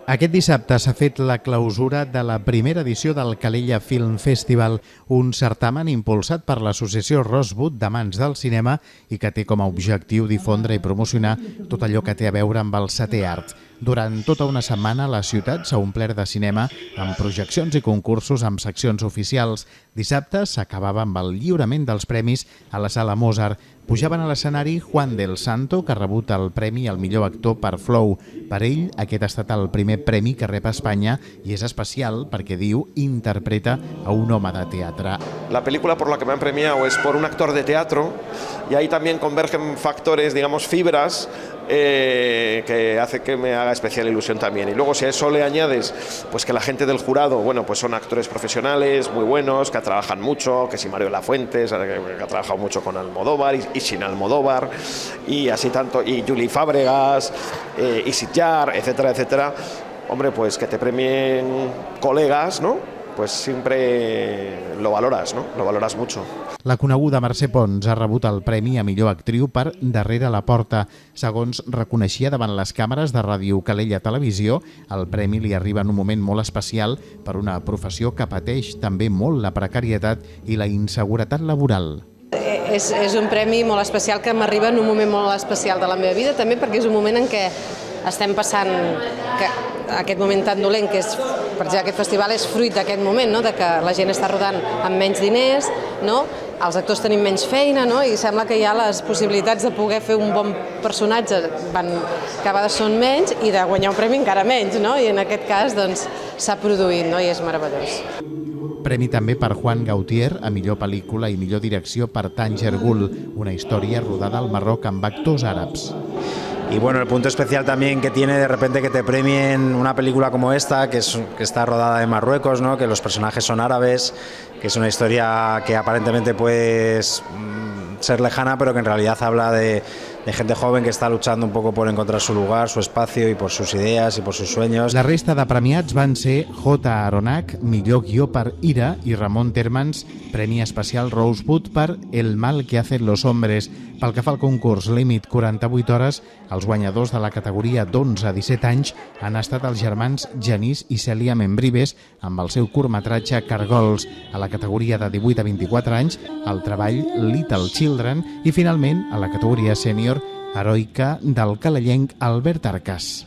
Aquest dissabte s'ha fet la clausura de la primera edició del Calella Film Festival, un certamen impulsat per l'associació Rosewood d'Amants del Cinema i que té com a objectiu difondre i promocionar tot allò que té a veure amb el setè art. Durant tota una setmana la ciutat s'ha omplert de cinema amb projeccions i concursos amb seccions oficials. Dissabte s'acabava amb el lliurament dels premis a la Sala Mozart. Pujaven a l'escenari Juan del Santo, que ha rebut el premi al millor actor per Flow. Per ell, aquest ha estat el primer premi que rep a Espanya i és especial perquè, diu, interpreta a un home de teatre. La película por la que me han premiado es por un actor de teatro y ahí también convergen factores, digamos, fibras que hace que me haga especial ilusión también. Y luego si a eso le añades pues que la gente del jurado, bueno, pues son actores profesionales muy buenos, que trabajan mucho, que si Mario Lafuentes, que ha trabajado mucho con Almodóvar y sin Almodóvar, y así tanto, y Juli Fábregas, y Sitjar, etcétera, etcétera. Hombre, pues que te premien colegas, ¿no? Pues siempre lo valoras, ¿no? Lo valoras mucho. La coneguda Mercè Pons ha rebut el premi a millor actriu per Darrere la porta. Segons reconeixia davant les càmeres de Ràdio Calella Televisió, el premi li arriba en un moment molt especial per una professió que pateix també molt la precarietat i la inseguretat laboral. És un premi molt especial que m'arriba en un moment molt especial de la meva vida, també perquè és un moment en què estem passant aquest moment tan dolent que és, per exemple, aquest festival és fruit d'aquest moment, no? De que la gent està rodant amb menys diners, no? Els actors tenim menys feina, no? I sembla que ja les possibilitats de poder fer un bon personatge cada vegada són menys i de guanyar un premi encara menys, no? I en aquest cas doncs, s'ha produït, no? I és meravellós. Premi també per Juan Gautier a millor pel·lícula i millor direcció per Tanger Gul, una història rodada al Marroc amb actors àrabs. Y bueno, el punto especial también que tiene de repente que te premien una película como esta, que está rodada en Marruecos, ¿no? Que los personajes son árabes, que es una historia que aparentemente puede ser lejana, pero que en realidad habla de gente joven que està luchando un poco por encontrar su lugar, su espacio y por sus ideas y por sus sueños. La resta de premiats van ser J. Aronac, millor guió per Ira, i Ramon Termans, premi especial Rosewood per El mal que hacen los hombres. Pel que fa al concurs Límit 48 hores, els guanyadors de la categoria d'11 a 17 anys han estat els germans Genís i Cèlia Membrives amb el seu curtmetratge Cargols. A la categoria de 18 a 24 anys, el treball Little Children i finalment, a la categoria sènior, Heroica del calellenc Albert Arcas.